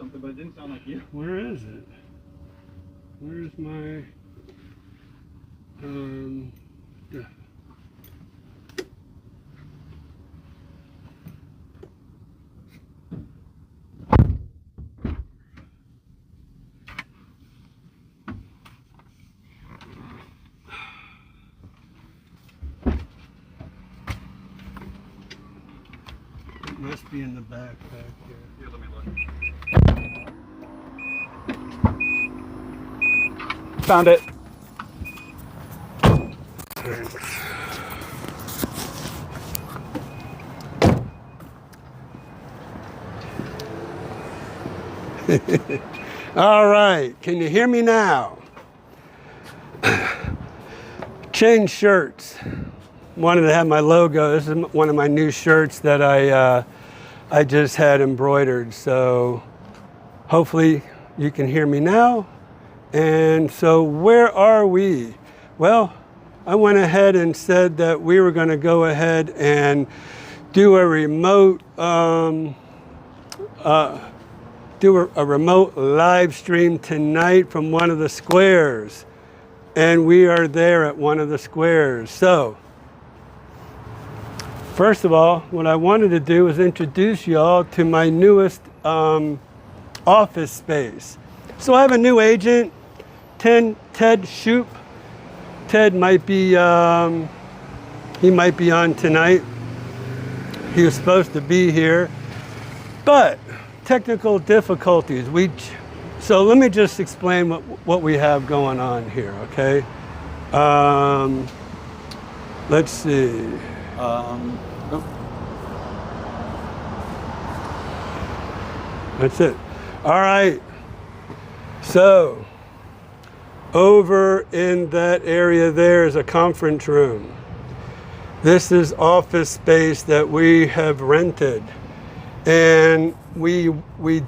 something, but it didn't sound like you. Where is it? Where's my it must be in the backpack here. Here, let me look. Found it. All right, can you hear me now? Change shirts. Wanted to have my logo. This is one of my new shirts that I just had embroidered. So hopefully you can hear me now. And so where are we? Well, I went ahead and said that we were going to go ahead and do a remote remote live stream tonight from one of the squares. And we are there at one of the squares. So first of all, what I wanted to do was introduce y'all to my newest office space. So I have a new agent, Ted Shoup. Ted might be, he might be on tonight. He was supposed to be here, but technical difficulties. So let me just explain what we have going on here, okay? Let's see. That's it. All right. So over in that area there is a conference room. This is office space that we have rented. And we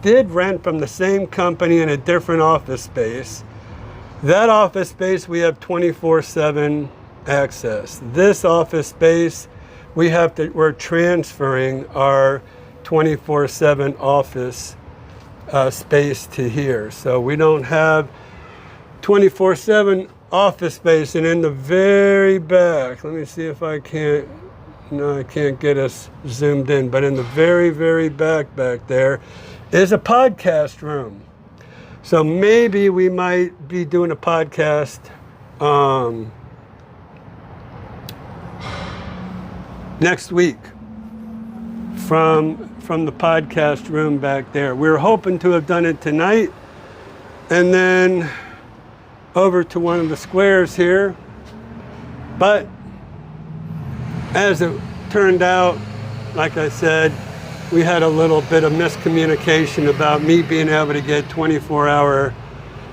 did rent from the same company in a different office space. That office space we have 24/7 access. This office space we're transferring our 24/7 office space to here. So we don't have 24/7 office space. And in the very back, let me see if I can't, no, I can't get us zoomed in, but in the very, very back there is a podcast room. So maybe we might be doing a podcast next week from the podcast room back there. We were hoping to have done it tonight and then over to one of the squares here. But as it turned out, like I said, we had a little bit of miscommunication about me being able to get 24-hour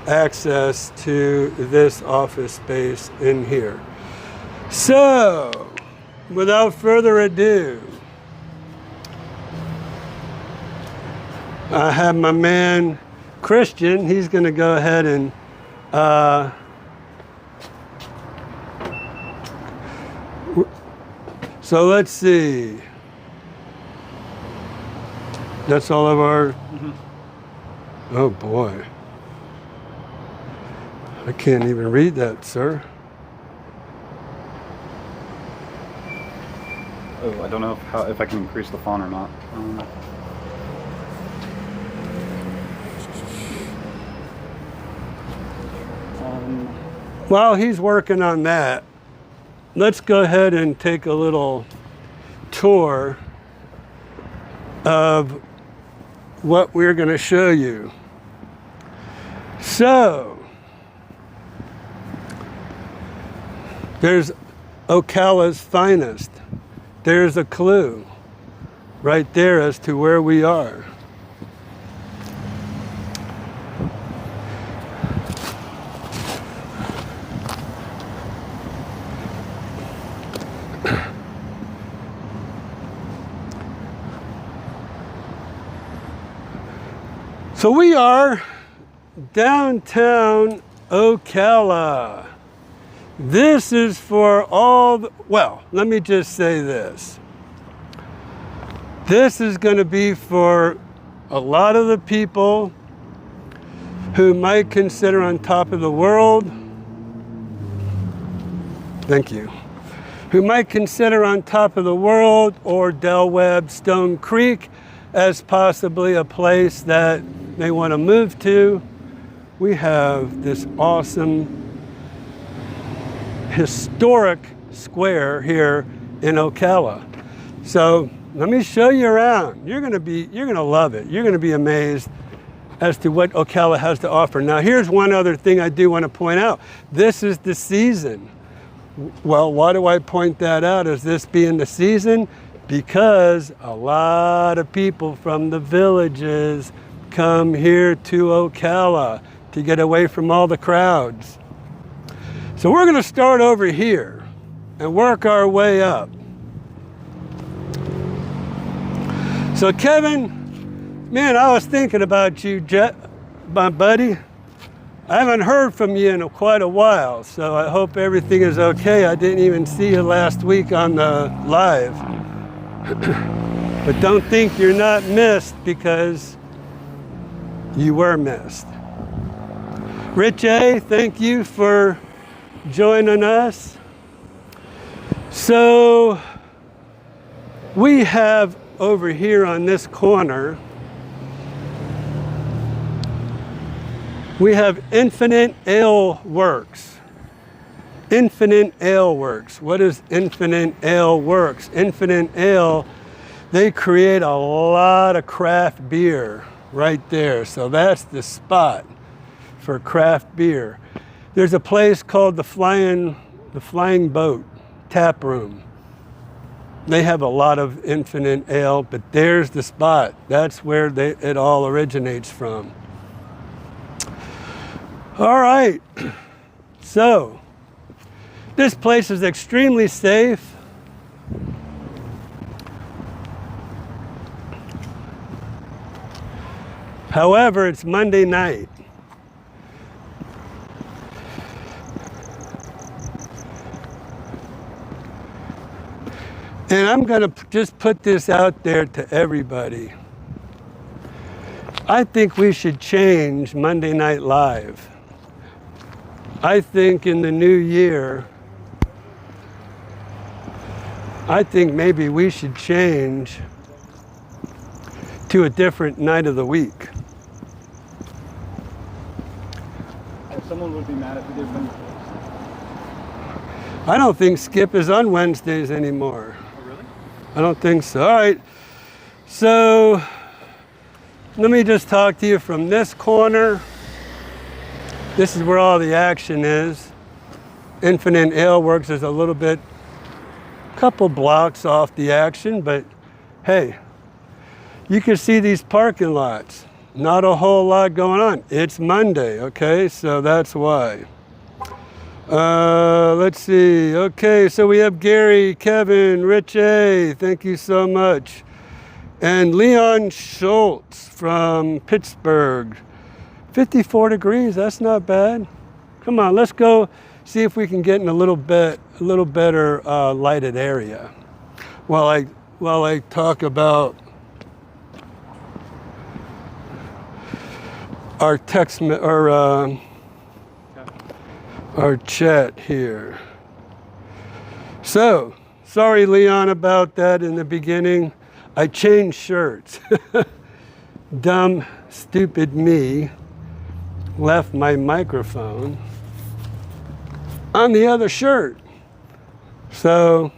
access to this office space in here. So, without further ado, I have my man Christian. He's going to go ahead and so let's see. That's all of our. Mm-hmm. Oh boy. I can't even read that, sir. Oh, I don't know if I can increase the font or not. While he's working on that, let's go ahead and take a little tour of what we're going to show you. So, there's Ocala's finest. There's a clue right there as to where we are. So we are downtown Ocala. This is for all the, well, let me just say this. This is going to be for a lot of the people who might consider on top of the world, thank you, who might consider on top of the world or Del Webb Stone Creek as possibly a place that they want to move to. We have this awesome historic square here in Ocala. So let me show you around. You're gonna love it. You're gonna be amazed as to what Ocala has to offer. Now here's one other thing I do want to point out. This is the season. Well, why do I point that out as this being the season? Because a lot of people from the villages come here to Ocala to get away from all the crowds. So we're going to start over here and work our way up. So Kevin, man, I was thinking about you, my buddy. I haven't heard from you in quite a while, so I hope everything is okay. I didn't even see you last week on the live. But don't think you're not missed, because you were missed. Rich A, thank you for joining us. So we have over here on this corner, we have Infinite Ale Works. Infinite Ale Works. What is Infinite Ale Works? Infinite Ale, they create a lot of craft beer right there. So that's the spot for craft beer. There's a place called the Flying Boat Tap Room. They have a lot of Infinite Ale, but there's the spot. That's where it all originates from. All right, so this place is extremely safe. However, it's Monday night. And I'm going to just put this out there to everybody. I think we should change Monday Night Live. I think in the new year, I think maybe we should change to a different night of the week. Someone would be mad if we did Wednesdays. I don't think Skip is on Wednesdays anymore. Oh, really? I don't think so. All right. So let me just talk to you from this corner. This is where all the action is. Infinite Ale Works is a little bit, couple blocks off the action, but hey, you can see these parking lots. Not a whole lot going on. It's Monday, okay? So that's why. Let's see. Okay, so we have Gary, Kevin, Rich A. Thank you so much. And Leon Schultz from Pittsburgh. 54 degrees, that's not bad. Come on, let's go see if we can get in a little better lighted area. While I talk about our our chat here. So, sorry Leon about that in the beginning. I changed shirts. Dumb, stupid me left my microphone on the other shirt. So,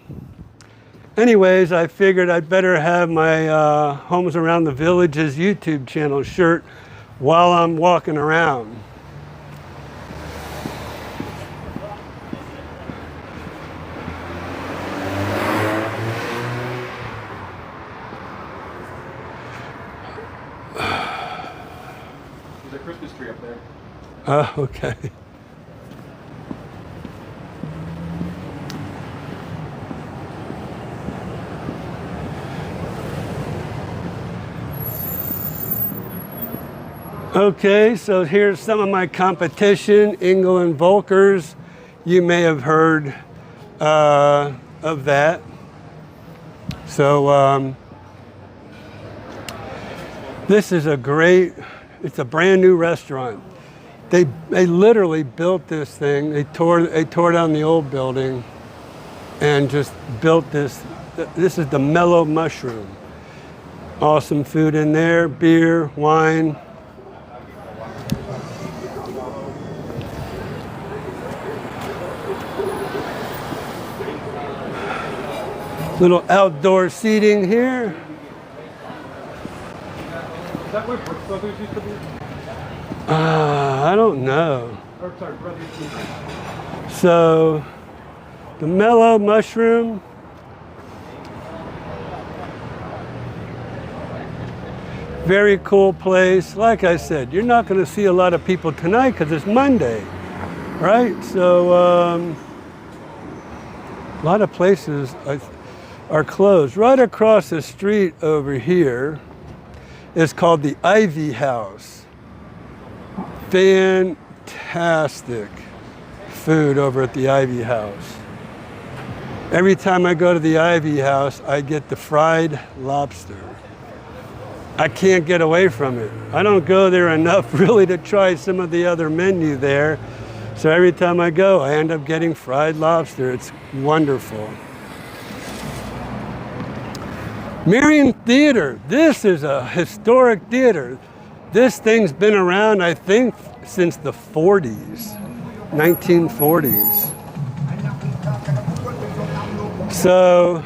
anyways, I figured I'd better have my Homes Around the Villages YouTube channel shirt while I'm walking around. There's a Christmas tree up there. Oh, okay. Okay, so here's some of my competition, Engel and Volkers. You may have heard of that. So This is it's a brand new restaurant. They literally built this thing. They tore down the old building and just built this. This is the Mellow Mushroom. Awesome food in there, beer, wine. Little outdoor seating here. Is that where Brooks Brothers used to be? I don't know. Or sorry, Brothers Pizza. So, the Mellow Mushroom. Very cool place. Like I said, you're not going to see a lot of people tonight because it's Monday, right? So, a lot of places are closed. Right across the street over here is called the Ivy House. Fantastic food over at the Ivy House. Every time I go to the Ivy House, I get the fried lobster. I can't get away from it. I don't go there enough really to try some of the other menu there. So every time I go, I end up getting fried lobster. It's wonderful. Marion Theater. This is a historic theater. This thing's been around, I think, since the 40s, 1940s. So,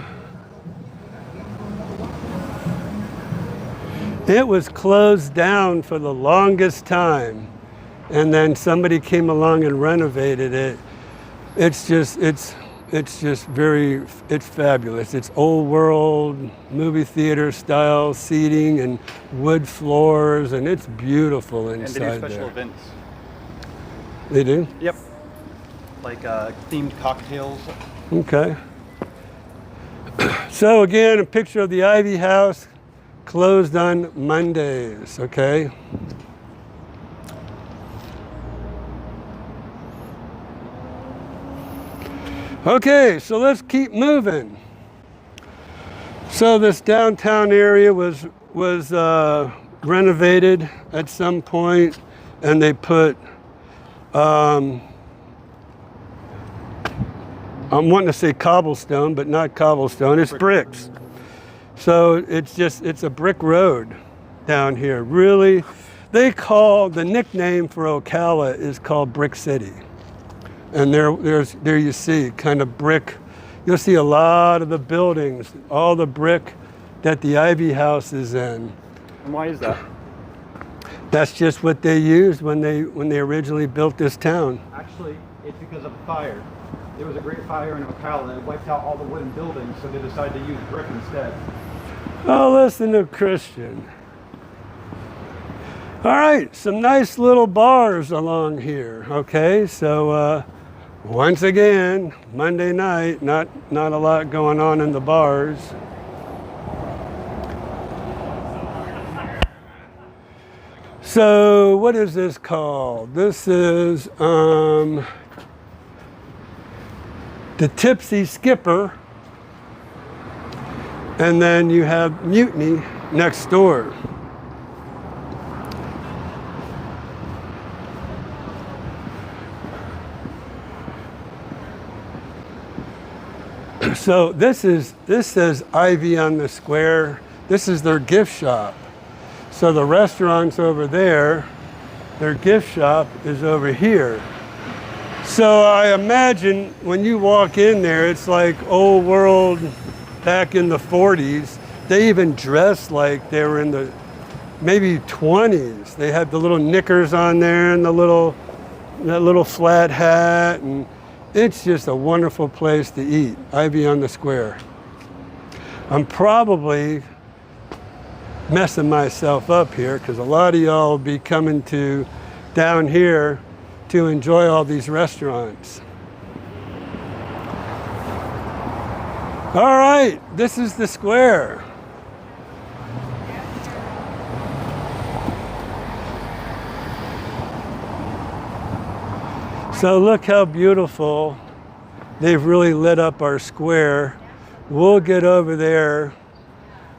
it was closed down for the longest time, and then somebody came along and renovated it. It's fabulous. It's old world movie theater style seating and wood floors, and it's beautiful inside there. And they do special events. They do? Yep. Like themed cocktails. Okay. So again, a picture of the Ivy House. Closed on Mondays, okay? Okay, so let's keep moving. So this downtown area was renovated at some point, and they put, I'm wanting to say cobblestone, but not cobblestone, it's bricks. So it's a brick road down here. Really, the nickname for Ocala is called Brick City. And there you see kind of brick. You'll see a lot of the buildings, all the brick that the Ivy House is in. And why is that? That's just what they used when they originally built this town. Actually, it's because of a fire. There was a great fire in Ocala and it wiped out all the wooden buildings, so they decided to use brick instead. Oh, listen to Christian. All right, some nice little bars along here. Okay, so once again, Monday night, not a lot going on in the bars. So what is this called? This is the Tipsy Skipper. And then you have Mutiny next door. So this says Ivy on the Square. This is their gift shop. So the restaurant's over there. Their gift shop is over here. So I imagine when you walk in there, it's like old world. Back in the 40s, they even dressed like they were in the maybe 20s. They had the little knickers on there and that little flat hat, and it's just a wonderful place to eat. Ivy on the Square. I'm probably messing myself up here because a lot of y'all will be coming down here to enjoy all these restaurants. All right, this is the square. So look how beautiful they've really lit up our square. We'll get over there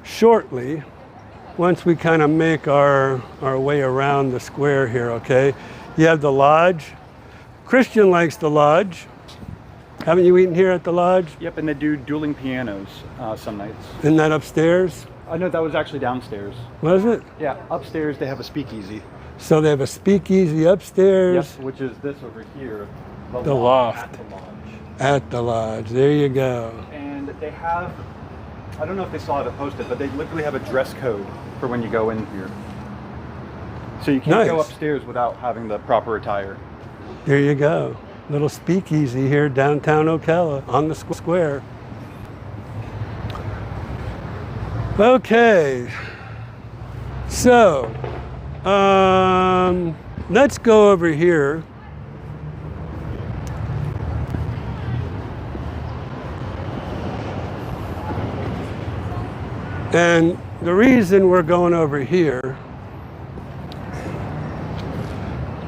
shortly. once we kind of make our way around the square here, okay? You have the lodge. Christian likes the lodge. Haven't you eaten here at the lodge? Yep, and they do dueling pianos some nights. Isn't that upstairs? I know that was actually downstairs. Was it? Yeah, upstairs they have a speakeasy. So they have a speakeasy upstairs. Yes, which is this over here. The loft. At the lodge. At the lodge. There you go. And they have, I don't know if they still have it posted, but they literally have a dress code for when you go in here. So you can't go Nice. upstairs without having the proper attire. There you go. Little speakeasy here downtown Ocala on the square. Okay. So, let's go over here. And the reason we're going over here,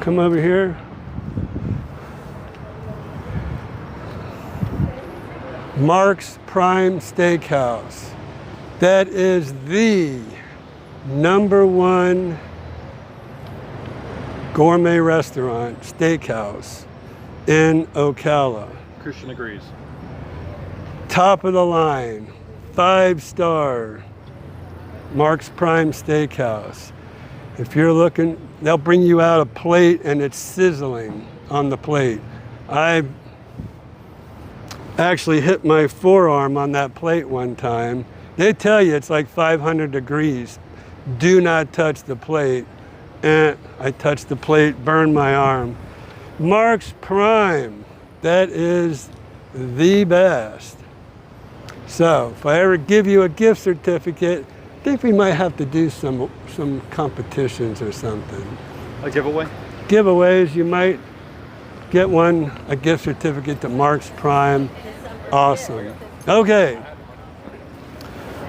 come over here. Mark's Prime Steakhouse. That is the #1 gourmet restaurant, steakhouse in Ocala. Christian agrees. Top of the line, 5-star Mark's Prime Steakhouse. If you're looking, they'll bring you out a plate and it's sizzling on the plate. I actually hit my forearm on that plate one time. They tell you it's like 500 degrees. Do not touch the plate. And I touched the plate, burned my arm. Mark's Prime, that is the best. So if I ever give you a gift certificate, I think we might have to do some competitions or something. A giveaway? Giveaways, you might get a gift certificate to Mark's Prime. Awesome. Okay.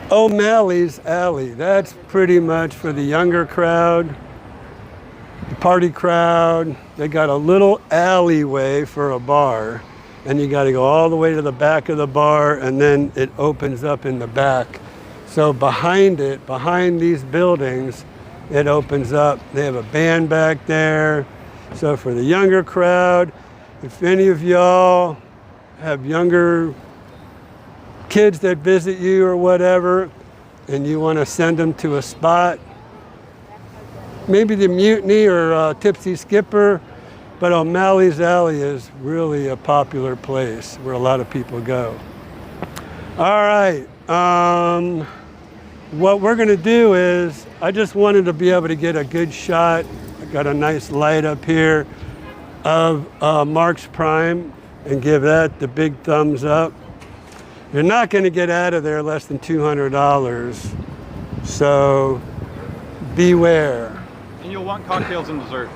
O'Malley's Alley. That's pretty much for the younger crowd, the party crowd. They got a little alleyway for a bar, and you got to go all the way to the back of the bar, and then it opens up in the back. So behind it, behind these buildings, it opens up. They have a band back there. So for the younger crowd, if any of y'all have younger kids that visit you or whatever, and you want to send them to a spot, maybe the Mutiny or Tipsy Skipper, but O'Malley's Alley is really a popular place where a lot of people go. All right, what we're gonna do is, I just wanted to be able to get a good shot. I got a nice light up here of Mark's Prime and give that the big thumbs up. You're not gonna get out of there less than $200, so beware. And you'll want cocktails and dessert.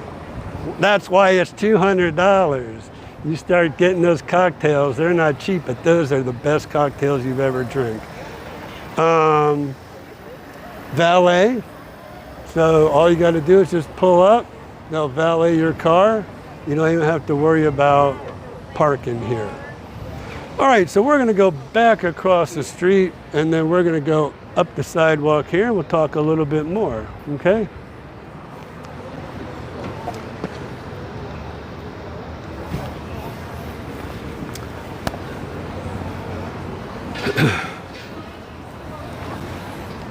That's why it's $200. You start getting those cocktails, they're not cheap, but those are the best cocktails you've ever drank. Valet, so all you gotta do is just pull up, they'll valet your car. You don't even have to worry about parking here. All right, so we're gonna go back across the street and then we're gonna go up the sidewalk here and we'll talk a little bit more, okay?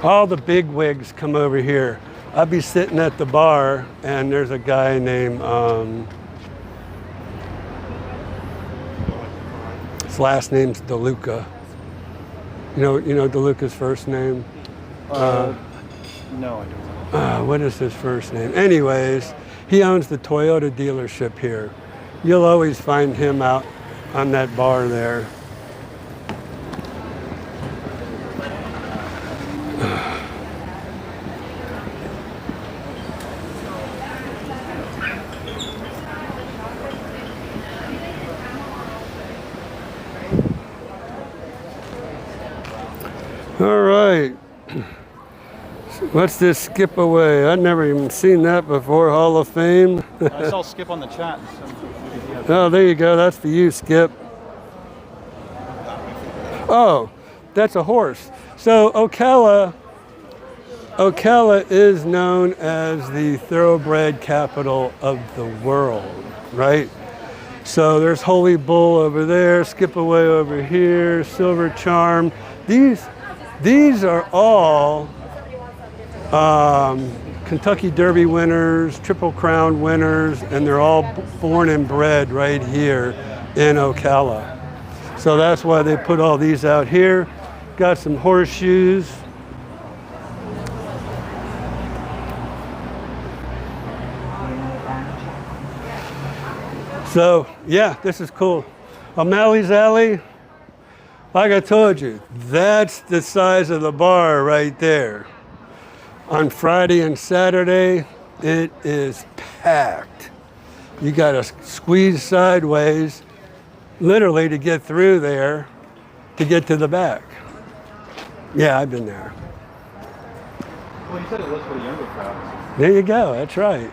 All the big wigs come over here. I'll be sitting at the bar and there's a guy named, his last name's DeLuca. You know DeLuca's first name? No, I don't. What is his first name? Anyways, he owns the Toyota dealership here. You'll always find him out on that bar there. All right. What's this skip away? I've never even seen that before. Hall of Fame. I saw Skip on the chat. Oh, there you go. That's for you, Skip. Oh, that's a horse. So Ocala, Ocala is known as the thoroughbred capital of the world, right? So there's Holy Bull over there, Skip-Away over here, Silver Charm. These are all Kentucky Derby winners, Triple Crown winners, and they're all born and bred right here in Ocala. So that's why they put all these out here. Got some horseshoes. So, yeah, this is cool. O'Malley's Alley, like I told you, that's the size of the bar right there. On Friday and Saturday, it is packed. You got to squeeze sideways, literally, to get through there, to get to the back. Yeah, I've been there. Well, you said it was for the younger crowds. There you go, that's right.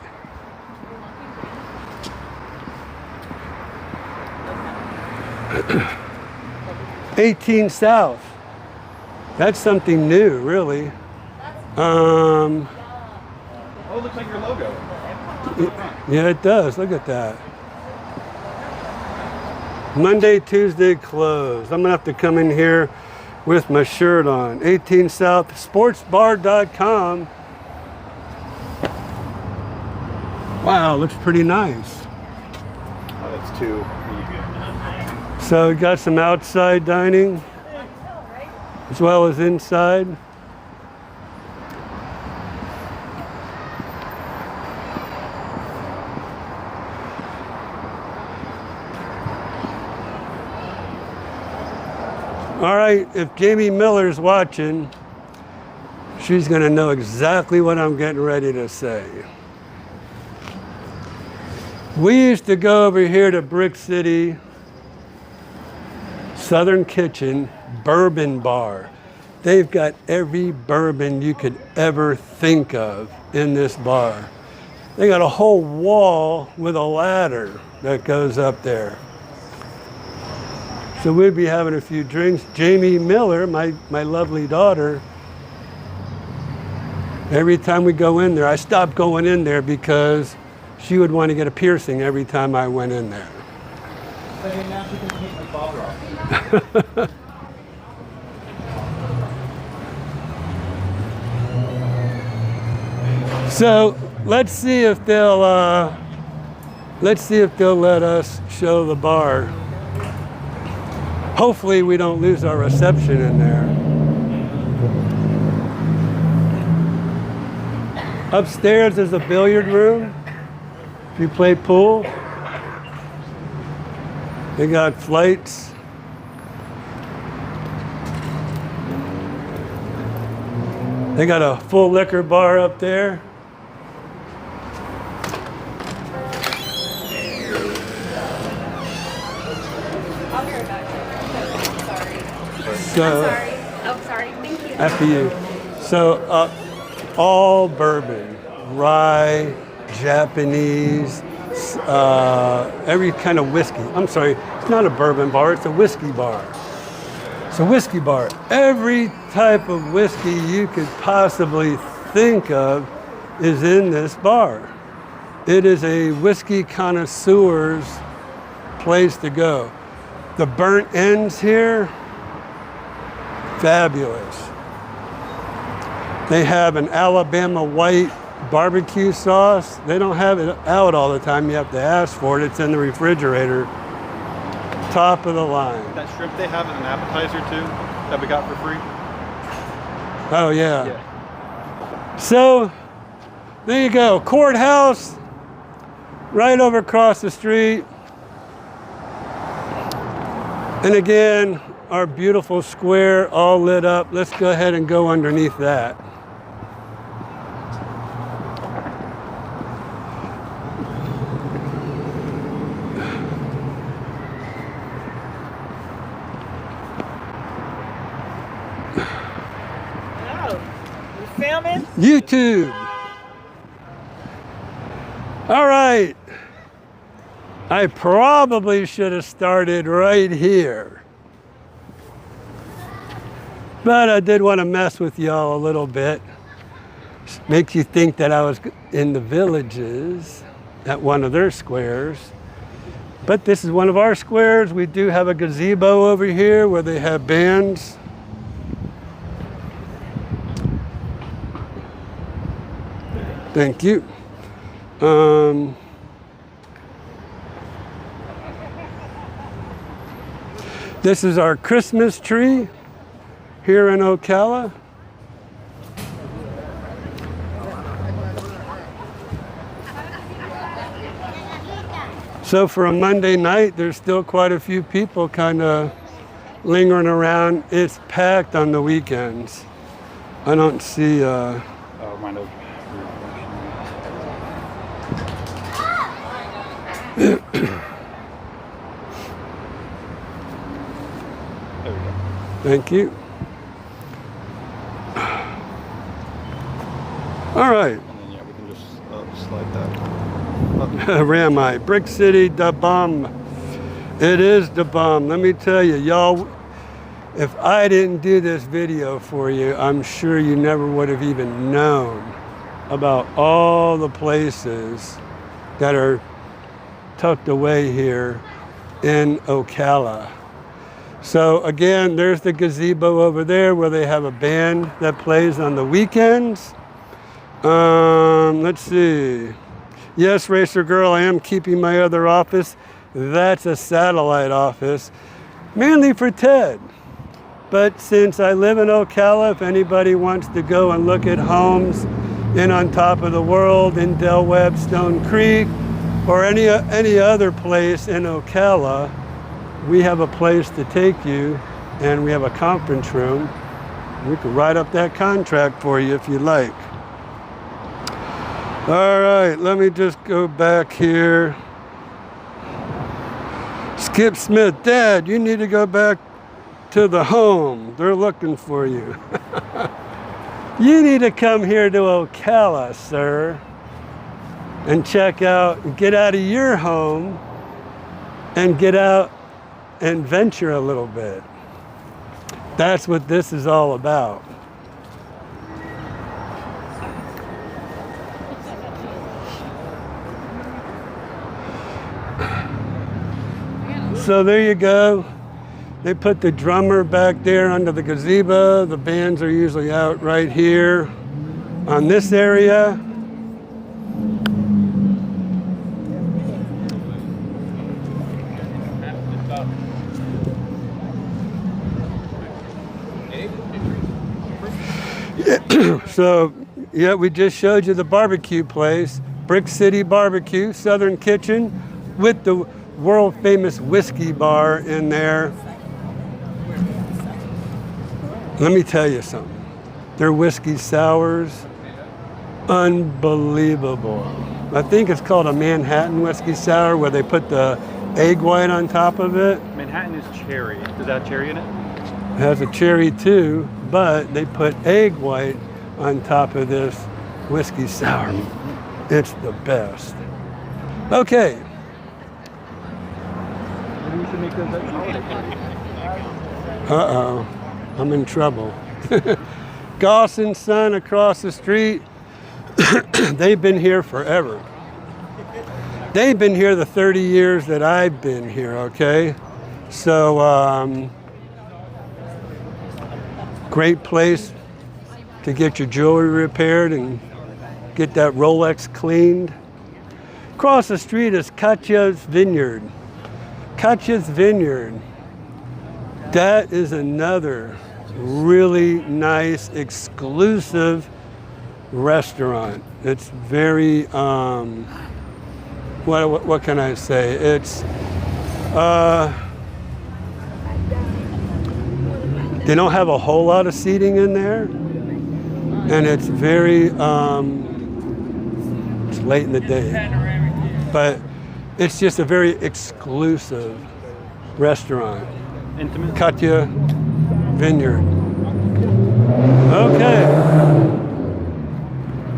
18 South. That's something new, really. Oh, it looks like your logo. Yeah, it does. Look at that. Monday, Tuesday closed. I'm gonna have to come in here with my shirt on. 18 South, sportsbar.com. Wow, looks pretty nice. Oh, that's two. So we got some outside dining as well as inside. All right, if Jamie Miller's watching, she's gonna know exactly what I'm getting ready to say. We used to go over here to Brick City, Southern Kitchen, Bourbon Bar. They've got every bourbon you could ever think of in this bar. They got a whole wall with a ladder that goes up there. So we'd be having a few drinks. Jamie Miller, my lovely daughter, every time we go in there, I stopped going in there because she would want to get a piercing every time I went in there. Now she can take my father off. So let's see if they'll let us show the bar. Hopefully we don't lose our reception in there. Upstairs is a billiard room. If you play pool. They got flights. They got a full liquor bar up there. I'll be right back. Sorry. So, Sorry. Oh, sorry. Thank you. after you. So all bourbon, rye, Japanese, every kind of whiskey. I'm sorry, it's not a bourbon bar, it's a whiskey bar. It's a whiskey bar. Every type of whiskey you could possibly think of is in this bar. It is a whiskey connoisseur's place to go. The burnt ends here, fabulous. They have an Alabama white barbecue sauce. They don't have it out all the time. You have to ask for it. It's in the refrigerator. Top of the line. That shrimp they have as an appetizer too, that we got for free. Oh yeah. So there you go. Courthouse, right over across the street. And again, our beautiful square all lit up. Let's go ahead and go underneath that. Filming? YouTube. All right. I probably should have started right here. But I did want to mess with y'all a little bit. Makes you think that I was in the Villages at one of their squares. But this is one of our squares. We do have a gazebo over here where they have bands. Thank you. This is our Christmas tree here in Ocala. So for a Monday night, there's still quite a few people kind of lingering around. It's packed on the weekends. I don't see... Mine open. There we go. Thank you. All right. And then, yeah, we can just slide that. Ramai, Brick City, da bomb. It is the bomb. Let me tell you, y'all, if I didn't do this video for you, I'm sure you never would have even known about all the places that are tucked away here in Ocala. So again, there's the gazebo over there where they have a band that plays on the weekends. Let's see. Yes, Racer Girl, I am keeping my other office. That's a satellite office, mainly for Ted. But since I live in Ocala, if anybody wants to go and look at homes in On Top of the World, in Del Webb, Stone Creek, or any other place in Ocala, we have a place to take you, and we have a conference room. We could write up that contract for you if you like. All right, let me just go back here. Skip Smith, Dad, you need to go back to the home. They're looking for you. You need to come here to Ocala, sir, and check out, get out of your home and get out and venture a little bit. That's what this is all about. So there you go. They put the drummer back there under the gazebo. The bands are usually out right here on this area. So, yeah, we just showed you the barbecue place, Brick City Barbecue, Southern Kitchen, with the world famous whiskey bar in there. Let me tell you something. Their whiskey sours, unbelievable. I think it's called a Manhattan whiskey sour where they put the egg white on top of it. Manhattan is cherry. Does that have cherry in it? It has a cherry too, but they put egg white on top of this whiskey sour. It's the best. Okay. Maybe we should make those at the holiday party. Uh-oh, I'm in trouble. Goss and Son across the street, they've been here forever. They've been here the 30 years that I've been here, okay? So, great place to get your jewelry repaired and get that Rolex cleaned. Across the street is Katya's Vineyard. Katya's Vineyard. That is another really nice, exclusive restaurant. It's very, what can I say? It's, they don't have a whole lot of seating in there, and it's very, it's late in the day, but it's just a very exclusive restaurant. Intimate? Katya Vineyard. Okay,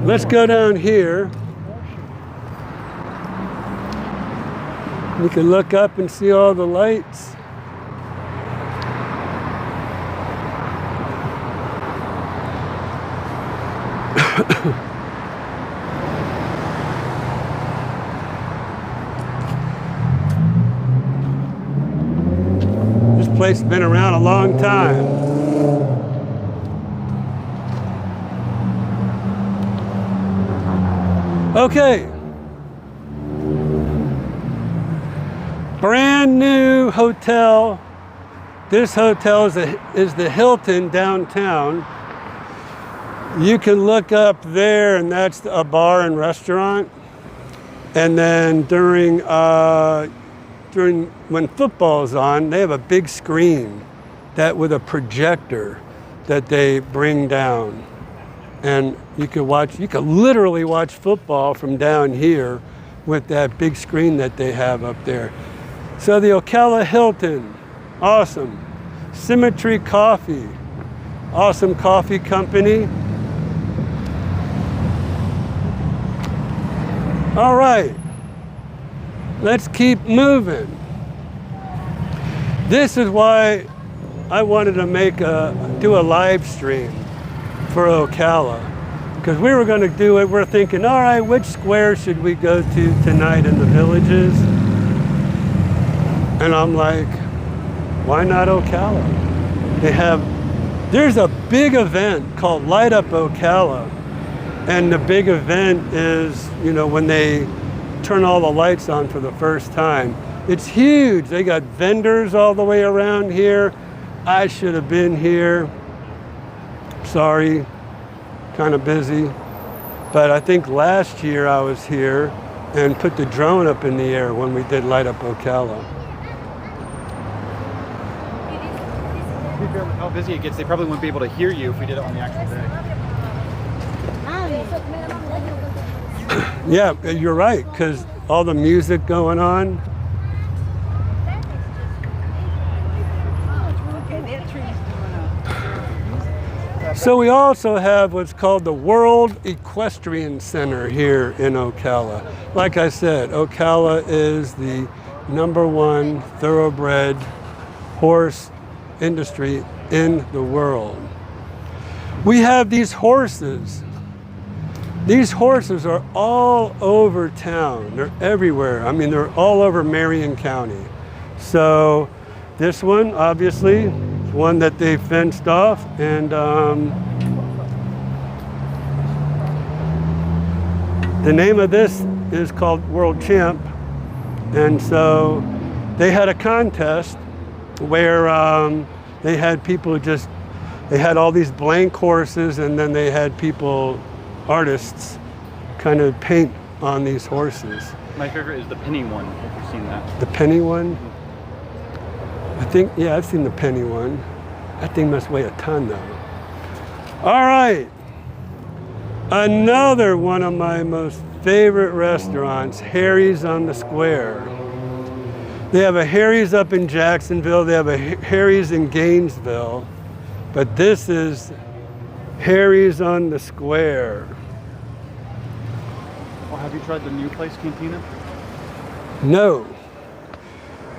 let's go down here. You can look up and see all the lights. This place has been around a long time. Okay. Brand new hotel. This hotel is the Hilton downtown. You can look up there, and that's a bar and restaurant. And then during when football's on, they have a big screen that with a projector that they bring down, and you could literally watch football from down here with that big screen that they have up there. So the Ocala Hilton, awesome. Symmetry Coffee, awesome coffee company. All right, let's keep moving. This is why I wanted to do a live stream for Ocala, because we were going to do it. We're thinking, all right, which square should we go to tonight in the Villages? And I'm like, why not Ocala? There's a big event called Light Up Ocala. And the big event is, when they turn all the lights on for the first time. It's huge. They got vendors all the way around here. I should have been here. Sorry, kind of busy. But I think last year I was here and put the drone up in the air when we did Light Up Ocala. How busy it gets, they probably wouldn't be able to hear you if we did it on the actual day. Yeah, you're right, because all the music going on. So we also have what's called the World Equestrian Center here in Ocala. Like I said, Ocala is the #1 thoroughbred horse industry in the world. We have these horses. These horses are all over town. They're everywhere. I mean, they're all over Marion County. So this one, obviously, is one that they fenced off. And the name of this is called World Champ. And so they had a contest where they had people they had all these blank horses, and then they had artists kind of paint on these horses. My favorite is the penny one, if you've seen that. The penny one? I think, yeah, I've seen the penny one. That thing must weigh a ton though. All right. Another one of my most favorite restaurants, Harry's on the Square. They have a Harry's up in Jacksonville. They have a Harry's in Gainesville. But this is Harry's on the Square. Well, have you tried the new place, Cantina? No.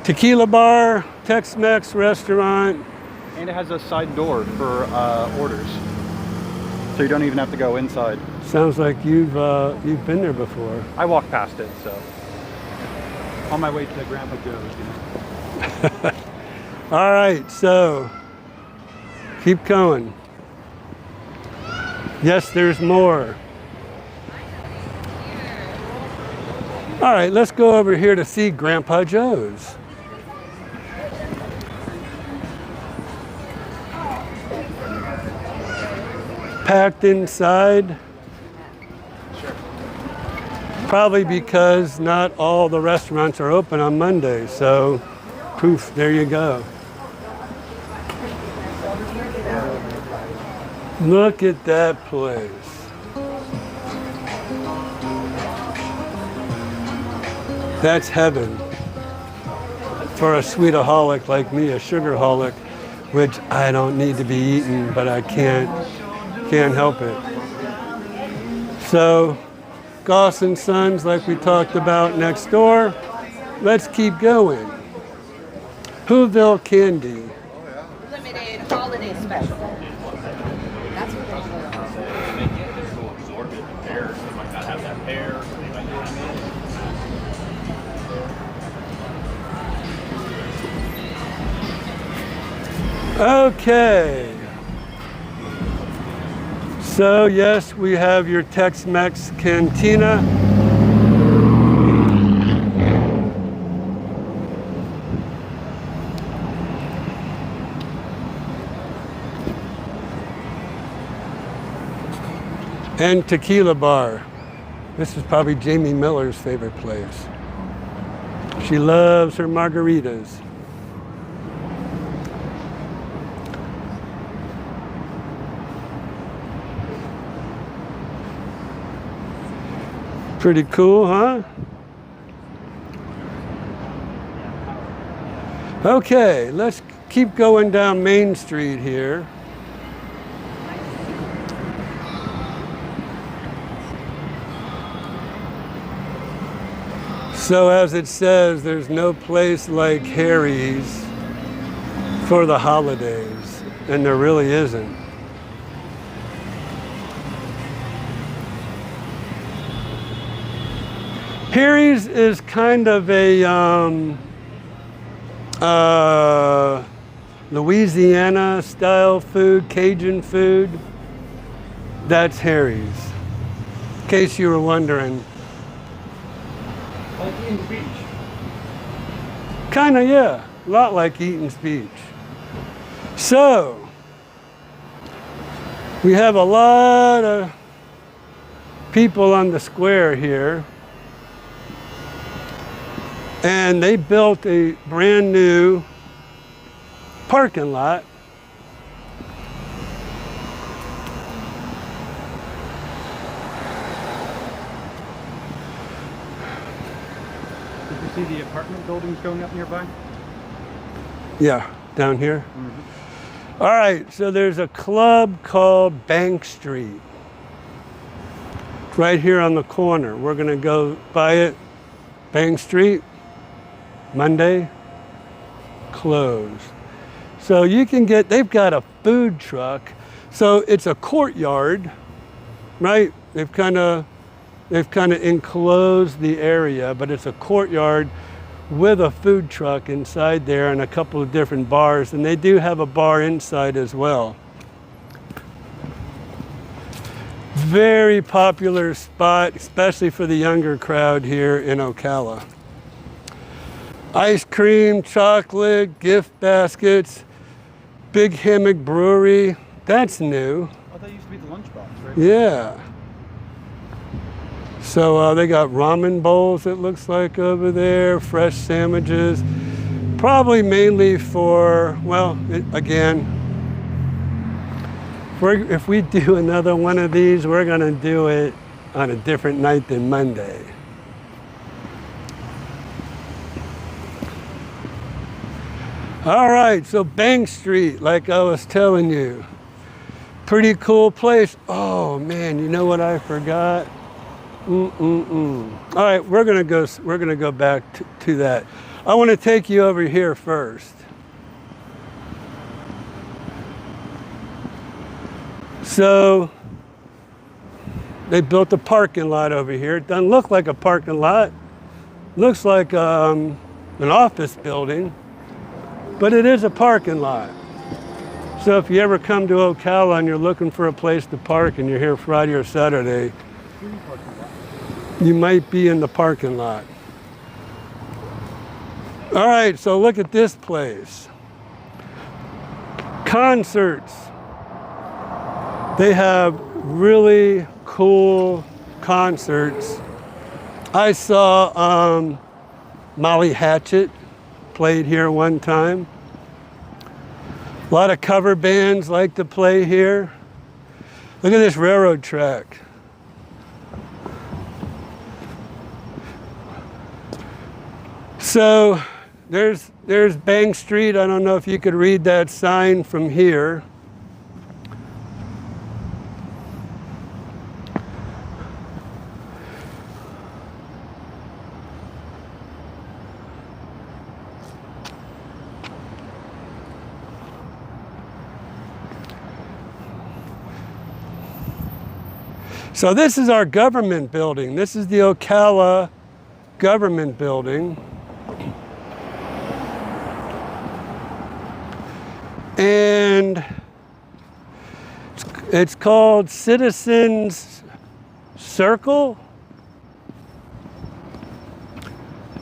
Tequila bar, Tex-Mex restaurant. And it has a side door for orders. So you don't even have to go inside. Sounds like you've been there before. I walked past it, so. On my way to Grandpa Joe's. All right, so keep going. Yes, there's more. All right, let's go over here to see Grandpa Joe's. Packed inside. Probably because not all the restaurants are open on Monday, so poof, there you go. Look at that place. That's heaven for a sweetaholic like me, a sugarholic, which I don't need to be eaten, but I can't help it. So, Goss and Sons, like we talked about next door. Let's keep going. Whoville Candy. Limited holiday special. That's what Okay. So yes, we have your Tex-Mex cantina. And tequila bar. This is probably Jamie Miller's favorite place. She loves her margaritas. Pretty cool, huh? Okay, let's keep going down Main Street here. So as it says, there's no place like Harry's for the holidays, and there really isn't. Harry's is kind of a Louisiana style food, Cajun food. That's Harry's, in case you were wondering. Like Eaton's Beach. Kind of, yeah. A lot like Eaton's Beach. So, we have a lot of people on the square here. And they built a brand new parking lot. Did you see the apartment buildings going up nearby? Yeah, down here. Mm-hmm. All right, so there's a club called Bank Street. Right here on the corner. We're gonna go by it. Bank Street, Monday, closed. So you can get, they've got a food truck. So it's a courtyard, right? They've kind of enclosed the area, but it's a courtyard with a food truck inside there and a couple of different bars, and they do have a bar inside as well. Very popular spot, especially for the younger crowd here in Ocala. Ice cream, chocolate, gift baskets, Big Hammock Brewery. That's new. Oh, that used to be the lunchbox, right? Yeah. So they got ramen bowls, it looks like, over there, fresh sandwiches. Probably mainly for, well, again, if we do another one of these, we're going to do it on a different night than Monday. All right, so Bank Street, like I was telling you, pretty cool place. Oh man, you know what I forgot? All right, we're gonna go back to that. I want to take you over here first. So they built a parking lot over here. It doesn't look like a parking lot. Looks like an office building, but it is a parking lot. So if you ever come to Ocala and you're looking for a place to park and you're here Friday or Saturday, you might be in the parking lot. All right, so look at this place. Concerts. They have really cool concerts. I saw Molly Hatchet played here one time. A lot of cover bands like to play here. Look at this railroad track. So there's Bank Street. I don't know if you could read that sign from here. So this is our government building. This is the Ocala government building. And it's called Citizens Circle.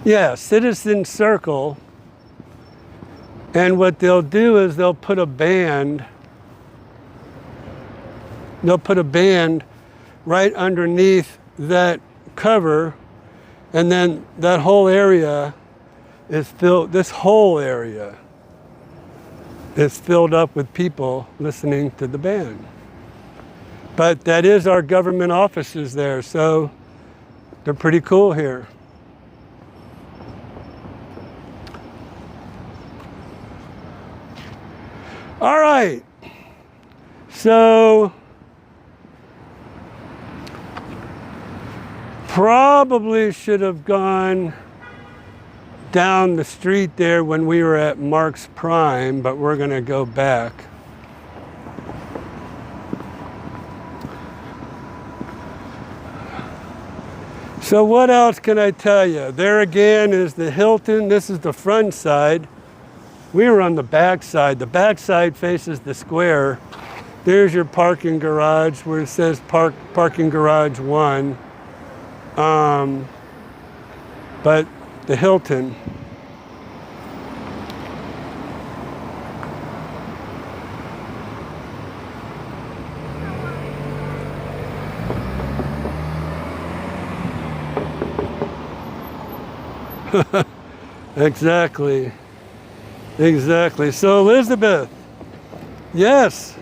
Yeah, Citizen Circle. And what they'll do is they'll put a band right underneath that cover, and then that whole area is filled, this whole area is filled up with people listening to the band. But that is our government offices there, so they're pretty cool here. All right, so probably should have gone down the street there when we were at Mark's Prime, but we're gonna go back. So what else can I tell you? There again is the Hilton. This is the front side. We were on the back side. The back side faces the square. There's your parking garage where it says parking garage 1. But the Hilton. Exactly. Exactly. So Elizabeth, yes.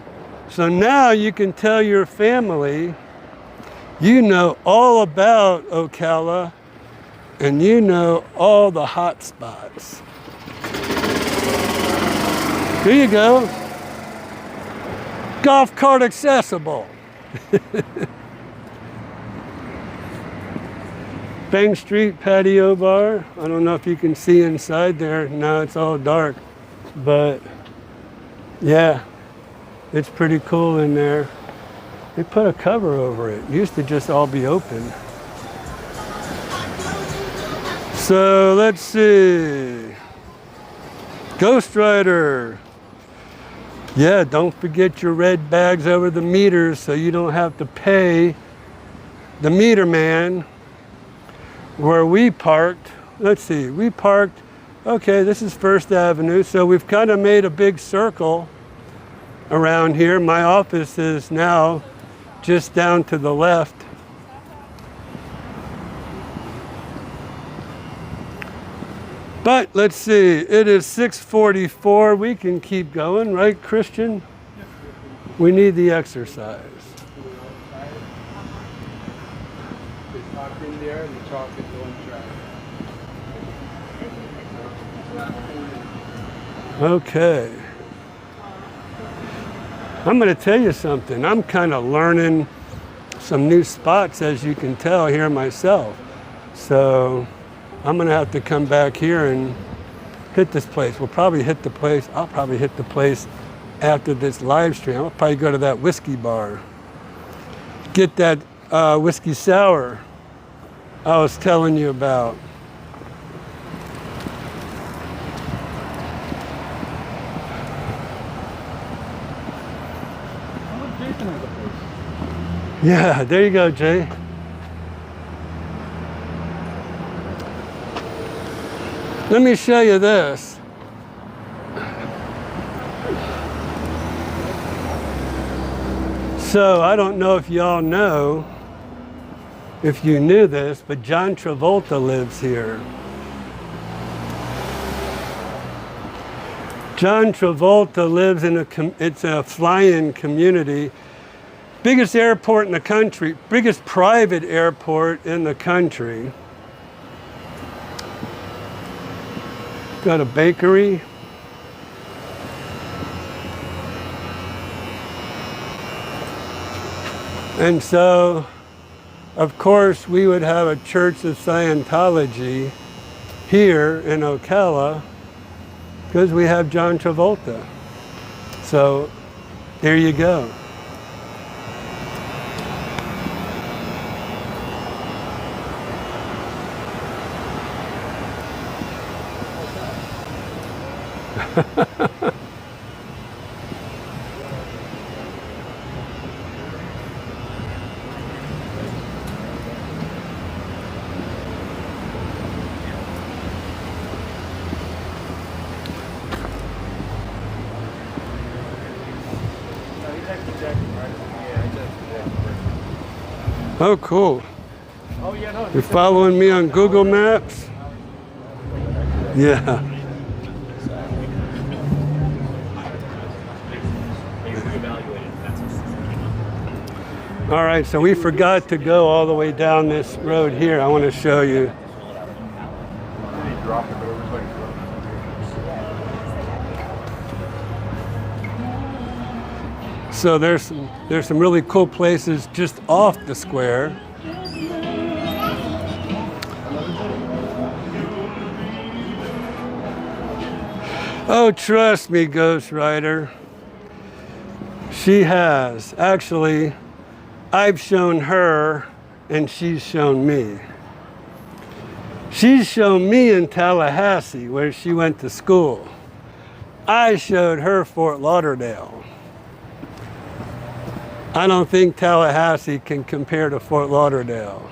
So now you can tell your family you know all about Ocala and you know all the hot spots. Here you go. Golf cart accessible. Bank Street Patio Bar. I don't know if you can see inside there. Now it's all dark. But yeah, it's pretty cool in there. They put a cover over it. It used to just all be open. So let's see. Ghost Rider. Yeah, don't forget your red bags over the meters so you don't have to pay the meter man. Where we parked, let's see, we parked, okay, this is First Avenue, so we've kind of made a big circle around here. My office is now just down to the left. But let's see, it is 6:44. We can keep going, right, Christian? We need the exercise. In there and the chocolate going dry. Okay. I'm going to tell you something. I'm kind of learning some new spots, as you can tell, here myself. So I'm going to have to come back here and hit this place. We'll probably hit the place. I'll probably hit the place after this live stream. I'll probably go to that whiskey bar. Get that whiskey sour I was telling you about. Yeah, there you go, Jay. Let me show you this. So I don't know if y'all know, if you knew this, but John Travolta lives here. John Travolta lives in it's a fly-in community. Biggest airport in the country, biggest private airport in the country. Got a bakery. And so, of course, we would have a Church of Scientology here in Ocala because we have John Travolta. So, there you go. Oh, cool. Oh, yeah, no. You're following me on Google Maps? Yeah. All right, so we forgot to go all the way down this road here. I want to show you. So there's some really cool places just off the square. Oh, trust me, Ghost Rider. She has. Actually, I've shown her and she's shown me. She's shown me in Tallahassee where she went to school. I showed her Fort Lauderdale. I don't think Tallahassee can compare to Fort Lauderdale.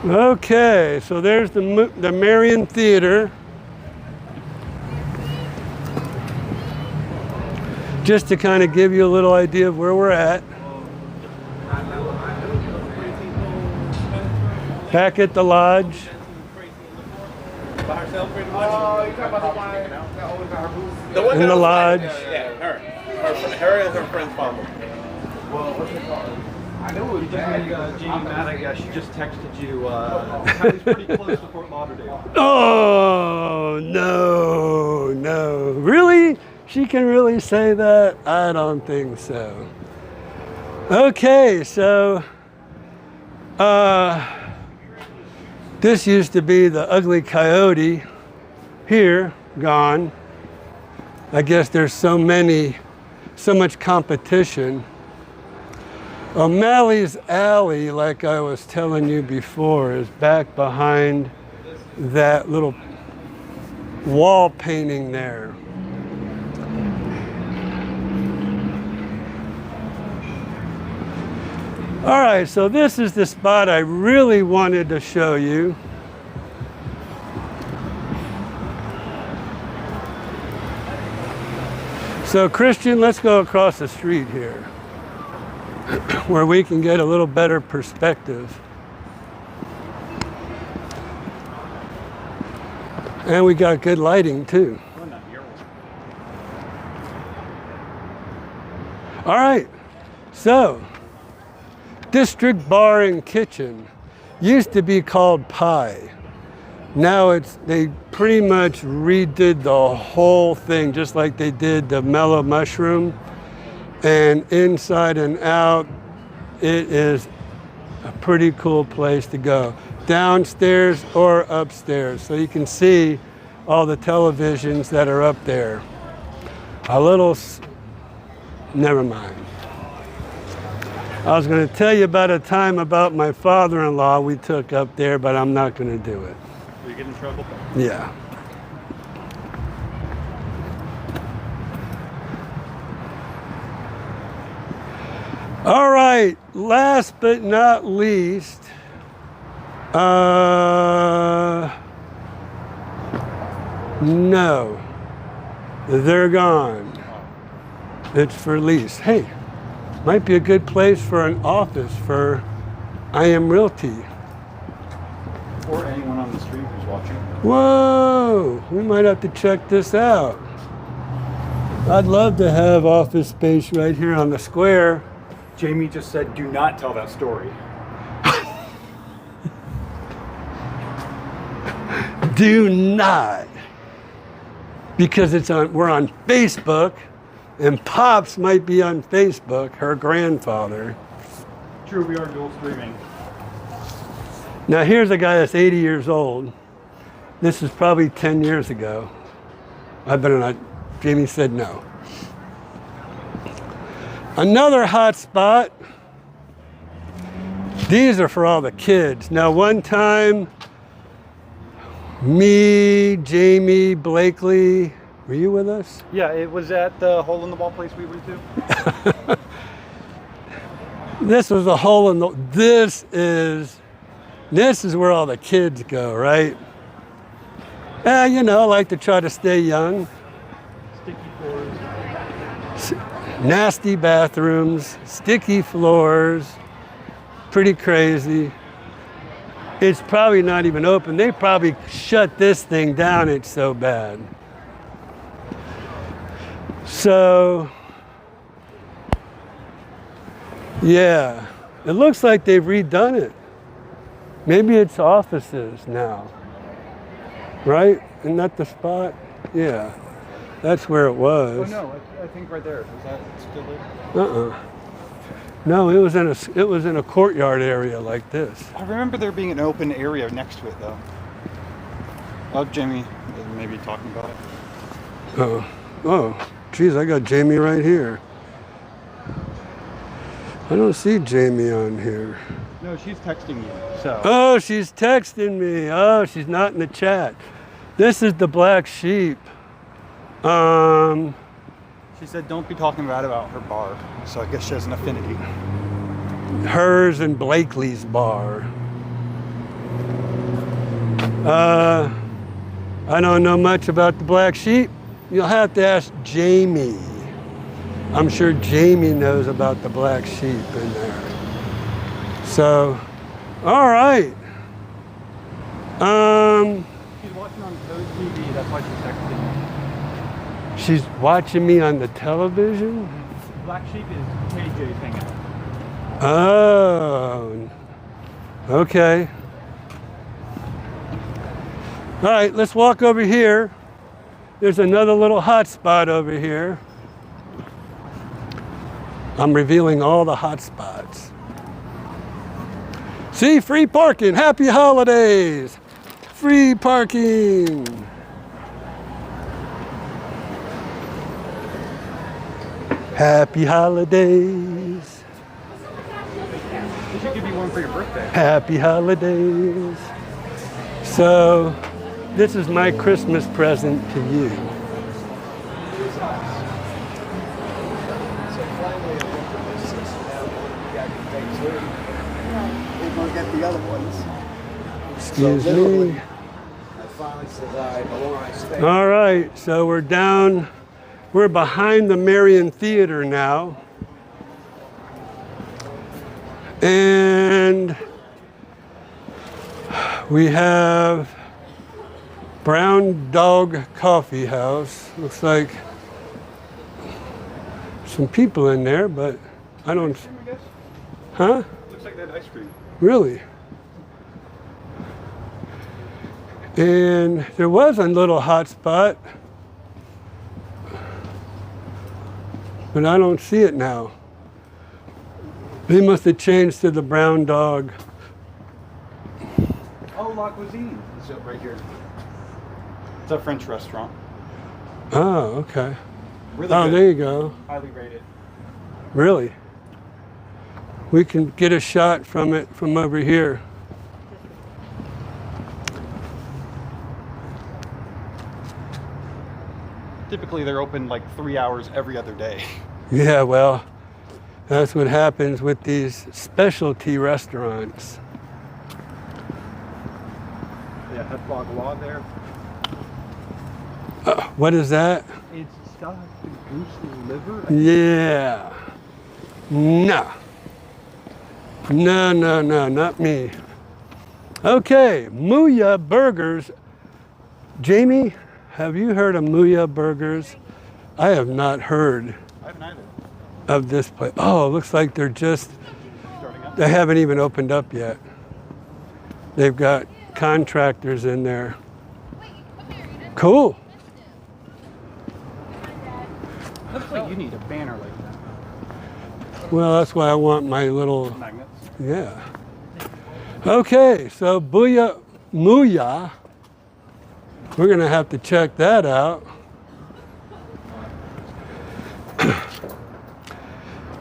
Okay, so there's the Marion Theater. Just to kind of give you a little idea of where we're at. Back at the lodge. In the lodge. Yeah, her and her friend's father. Well, what's it called? I know it just made Jamie mad, I guess. She just texted you. Callie's pretty close to Fort Lauderdale. Oh, no, no. Really? She can really say that? I don't think so. Okay, so this used to be the Ugly Coyote. Here, gone. I guess there's so much competition. O'Malley's Alley, like I was telling you before, is back behind that little wall painting there. All right, so this is the spot I really wanted to show you. So Christian, let's go across the street here where we can get a little better perspective. And we got good lighting too. All right, so District Bar and Kitchen used to be called Pie. Now they pretty much redid the whole thing, just like they did the Mellow Mushroom. And inside and out, it is a pretty cool place to go. Downstairs or upstairs, so you can see all the televisions that are up there. Never mind. I was going to tell you about a time about my father-in-law we took up there, but I'm not going to do it. Will you get in trouble? Yeah. All right, last but not least, no, they're gone. It's for lease. Hey, might be a good place for an office for I Am Realty. Or anyone on the street who's watching. Whoa, we might have to check this out. I'd love to have office space right here on the square. Jamie just said, do not tell that story. Do not. Because we're on Facebook, and Pops might be on Facebook, her grandfather. True, we are dual streaming. Now here's a guy that's 80 years old. This is probably 10 years ago. I better not, Jamie said no. Another hot spot. These are for all the kids. Now one time, me, Jamie, Blakely, were you with us? Yeah, it was at the hole in the wall place we went to. This was a hole in the, this is where all the kids go, right? You know, I like to try to stay young. Sticky floors. Nasty bathrooms, sticky floors, pretty crazy. It's probably not even open. They probably shut this thing down, it's so bad. So, yeah, it looks like they've redone it. Maybe it's offices now, right? Isn't that the spot? Yeah, that's where it Oh was. no, I think right there. Is that still it? No, it was in a courtyard area like this. I remember there being an open area next to it though. Oh, Jamie is maybe talking about it. Oh, geez, I got Jamie right here. I don't see Jamie on here. No, she's texting you. So. Oh, she's texting me. Oh, she's not in the chat. This is the black sheep. She said don't be talking bad about her bar. So I guess she has an affinity. Hers and Blakely's bar. I don't know much about the black sheep. You'll have to ask Jamie. I'm sure Jamie knows about the black sheep in there. So, all right. She's watching on Code TV. That's why she's texting me. She's watching me on the television? Black sheep is KJ's hangout. Oh, okay. All right, let's walk over here. There's another little hot spot over here. I'm revealing all the hot spots. See, free parking. Happy holidays. Free parking. Happy holidays. We should give you one for your birthday. Happy holidays. So, this is my Christmas present to you. We're gonna get the other ones. Excuse So me. literally, I finally said, all right, the longer I stay. All right, so we're behind the Marion Theater now. And we have Brown Dog Coffee House. Looks like some people in there, but I don't, I guess. huh? Looks like that ice cream. Really? And there was a little hot spot, but I don't see it now. They must have changed to the Brown Dog. Oh, La Cuisine is right here. It's a French restaurant. Oh, okay. Really Oh, good. there you go. Highly rated. Really? We can get a shot from it from over here. Typically, they're open like 3 hours every other day. Yeah, well, that's what happens with these specialty restaurants. Yeah, that Bagua there. What is that? It's stuffed goose liver. Yeah. No. No, not me. Okay, Muya Burgers. Jamie, have you heard of Muya Burgers? I have not heard I haven't either. of this place. Oh, it looks like they're just, Starting up. they haven't even opened up yet. They've got contractors in there. Cool. Looks like you need a banner like that. Well, that's why I want my little, Magnets. yeah. Okay, so Muya. We're gonna have to check that out.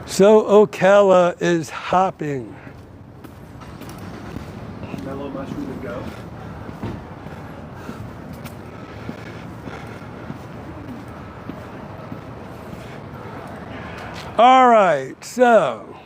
So Ocala is hopping. Mellow mushroom to go. All right, so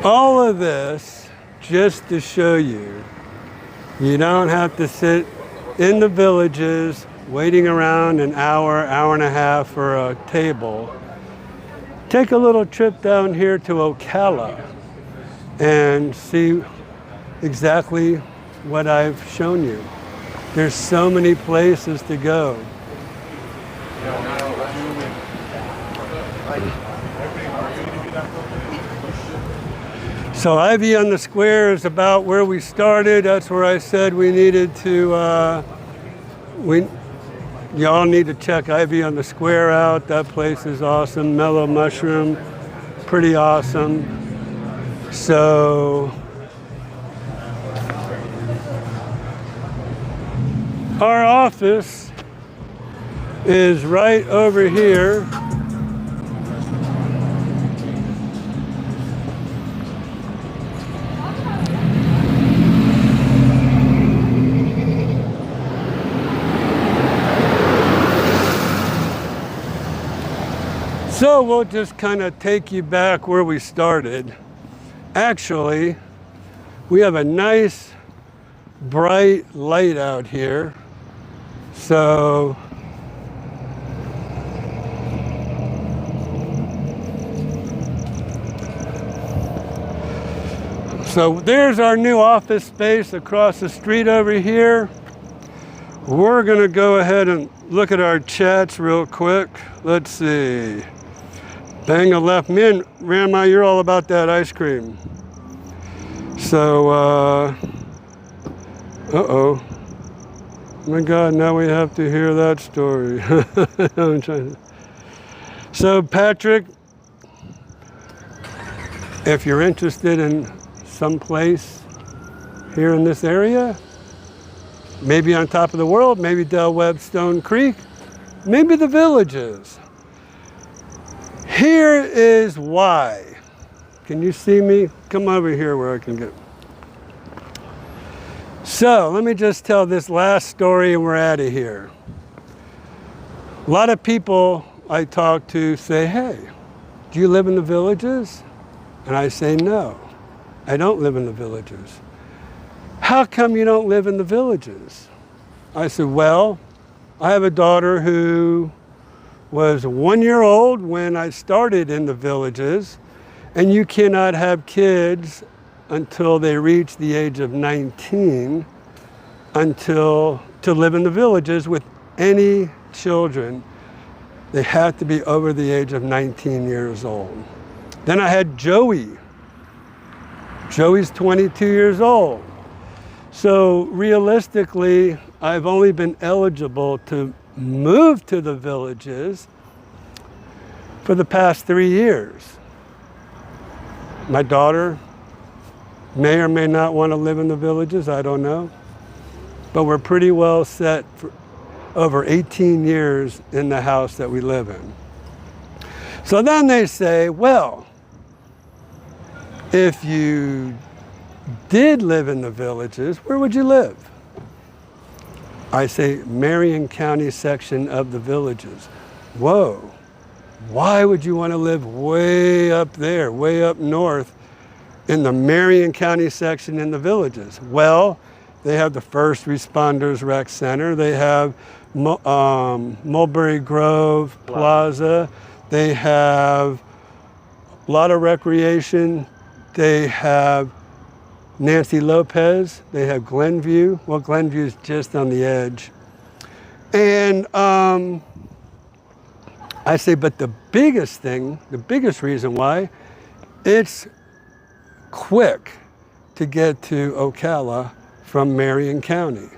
All of this just to show you, you don't have to sit in the villages waiting around an hour, hour and a half for a table. Take a little trip down here to Ocala and see exactly what I've shown you. There's so many places to go. So Ivy on the Square is about where we started. That's where I said we needed to, y'all need to check Ivy on the Square out. That place is awesome. Mellow Mushroom, pretty awesome. So our office is right over here. So we'll just kind of take you back where we started. Actually, we have a nice bright light out here. So there's our new office space across the street over here. We're gonna go ahead and look at our chats real quick. Let's see. Bang a left. Me and Grandma, you're all about that ice cream. So, uh-oh. My God, now we have to hear that story. I'm trying to... So, Patrick, if you're interested in some place here in this area, maybe on top of the world, maybe Del Webb Stone Creek, maybe the Villages. Here is why. Can you see me? Come over here where I can get. So let me just tell this last story and we're out of here. A lot of people I talk to say, hey, do you live in the Villages? And I say, no, I don't live in the Villages. How come you don't live in the Villages? I said, well, I have a daughter who was 1 year old when I started in the Villages, and you cannot have kids until they reach the age of 19 to live in the Villages with any children. They have to be over the age of 19 years old. Then I had Joey. Joey's 22 years old. So realistically, I've only been eligible to move to the Villages for the past 3 years. My daughter may or may not want to live in the Villages, I don't know. But we're pretty well set for over 18 years in the house that we live in. So then they say, well, if you did live in the Villages, where would you live? I say Marion County section of the Villages. Whoa, why would you want to live way up there, way up north in the Marion County section in the Villages? Well, they have the First Responders Rec Center. They have Mulberry Grove Plaza. They have a lot of recreation. They have Nancy Lopez, they have Glenview. Well, Glenview is just on the edge. And I say, but the biggest thing, the biggest reason why, it's quick to get to Ocala from Marion County.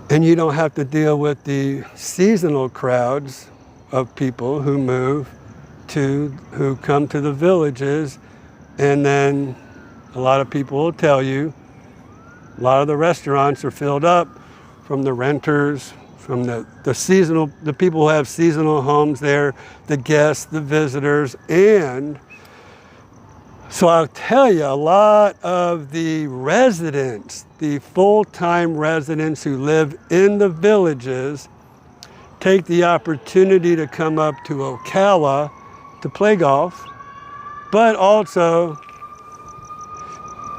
And you don't have to deal with the seasonal crowds of people who who come to the Villages, and then a lot of people will tell you, a lot of the restaurants are filled up from the renters, from the people who have seasonal homes there, the guests, the visitors, and So I'll tell you, a lot of the residents, the full-time residents who live in the villages, take the opportunity to come up to Ocala to play golf, but also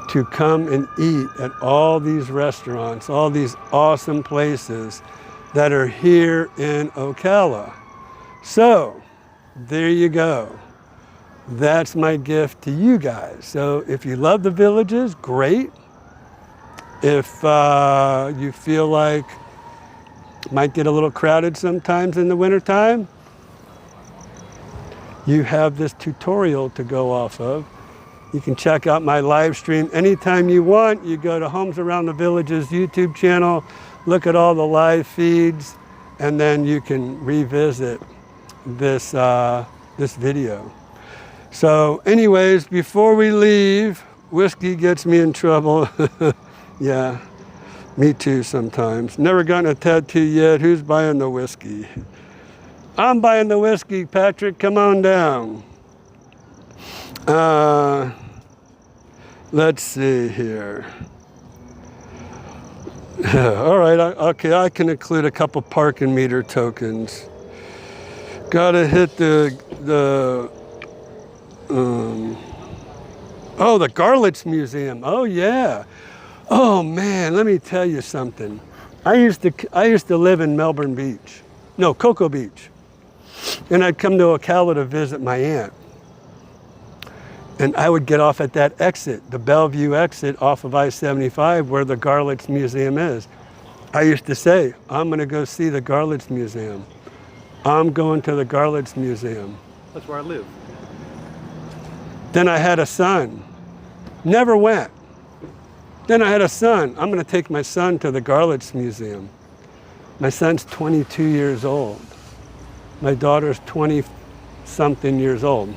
to come and eat at all these restaurants, all these awesome places that are here in Ocala. So there you go. That's my gift to you guys. So if you love the villages, great. If you feel like it might get a little crowded sometimes in the wintertime, you have this tutorial to go off of. You can check out my live stream anytime you want. You go to Homes Around the Villages YouTube channel, look at all the live feeds, and then you can revisit this, this video. So anyways, before we leave, whiskey gets me in trouble. Yeah, me too sometimes. Never gotten a tattoo yet. Who's buying the whiskey? I'm buying the whiskey, Patrick. Come on down. Let's see here. All right, okay, I can include a couple parking meter tokens. Gotta hit the Garlitz Museum. Oh yeah. Oh man, let me tell you something. I used to live in Melbourne Beach. No, Cocoa Beach. And I'd come to Ocala to visit my aunt. And I would get off at that exit, the Bellevue exit off of I-75 where the Garlitz Museum is. I used to say, I'm gonna go see the Garlitz Museum. I'm going to the Garlitz Museum. That's where I live. Then I had a son. Never went. Then I had a son. I'm gonna take my son to the Garlitz Museum. My son's 22 years old. My daughter's 20-something years old.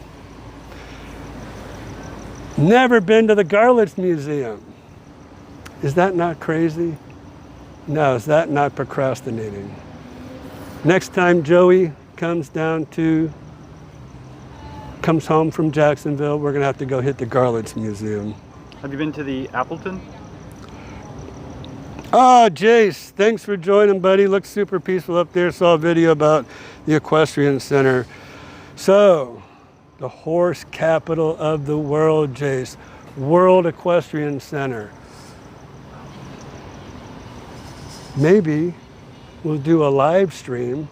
Never been to the Garlitz Museum. Is that not crazy? No, is that not procrastinating? Next time Joey comes home from Jacksonville, we're gonna have to go hit the Garlitz Museum. Have you been to the Appleton? Ah, Jace, thanks for joining, buddy. Looks super peaceful up there. Saw a video about the Equestrian Center. So, the horse capital of the world, Jace. World Equestrian Center. Maybe we'll do a live stream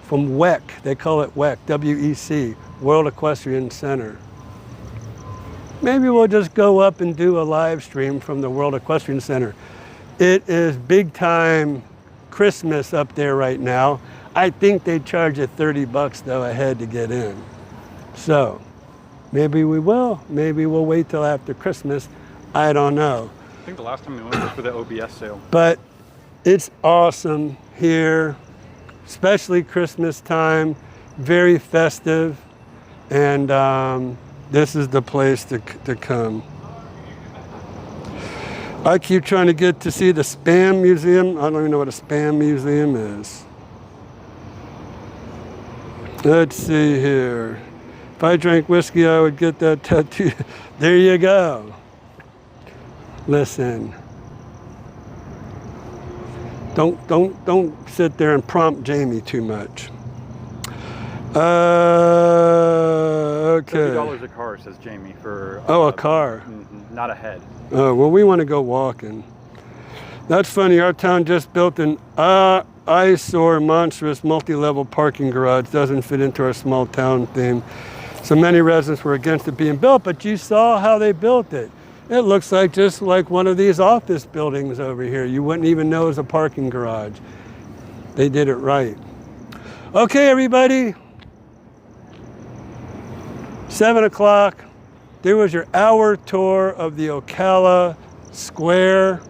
from WEC. They call it WEC, W-E-C, World Equestrian Center. Maybe we'll just go up and do a live stream from the World Equestrian Center. It is big time Christmas up there right now. I think they charge you $30 though a head to get in. So maybe we will. Maybe we'll wait till after Christmas. I don't know. I think the last time we went was for the OBS sale. But it's awesome here, especially Christmas time, very festive. And this is the place to come. I keep trying to get to see the Spam Museum. I don't even know what a Spam Museum is. Let's see here. If I drank whiskey, I would get that tattoo. There you go. Listen. Don't sit there and prompt Jamie too much. Okay. $30 a car, says Jamie, for... Oh, a car. Not a head. Oh, well, we want to go walking. That's funny. Our town just built an eyesore, monstrous, multi-level parking garage. Doesn't fit into our small town theme. So many residents were against it being built, but you saw how they built it. It looks like just like one of these office buildings over here. You wouldn't even know it was a parking garage. They did it right. Okay, everybody. 7 o'clock. There was your hour tour of the Ocala Square.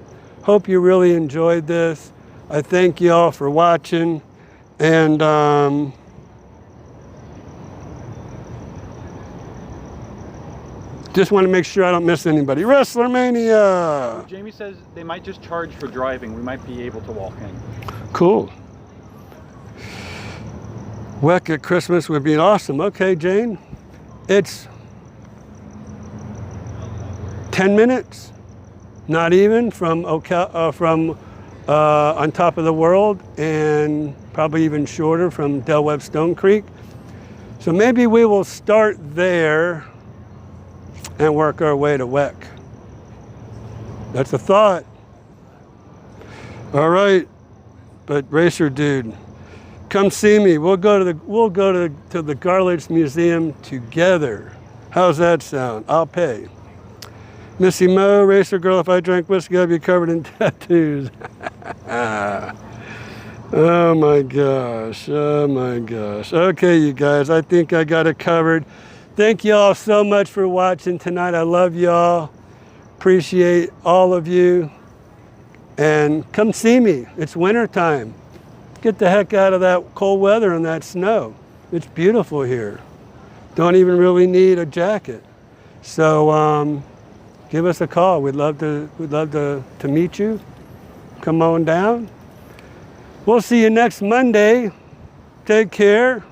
Hope you really enjoyed this. I thank you all for watching. And just want to make sure I don't miss anybody. WrestlerMania! Jamie says they might just charge for driving. We might be able to walk in. Cool. WEC at Christmas would be awesome. Okay, Jane. It's 10 minutes, not even from on top of the world, and probably even shorter from Del Webb Stone Creek. So maybe we will start there and work our way to WEC. That's a thought. All right, but Racer Dude, come see me. We'll go to the Garlits Museum together. How's that sound? I'll pay. Missy Mo, Racer Girl, if I drank whiskey, I'd be covered in tattoos. Oh my gosh, oh my gosh. Okay, you guys, I think I got it covered. Thank you all so much for watching tonight. I love y'all. Appreciate all of you. And come see me. It's winter time. Get the heck out of that cold weather and that snow. It's beautiful here. Don't even really need a jacket. So give us a call. We'd love to meet you. Come on down. We'll see you next Monday. Take care.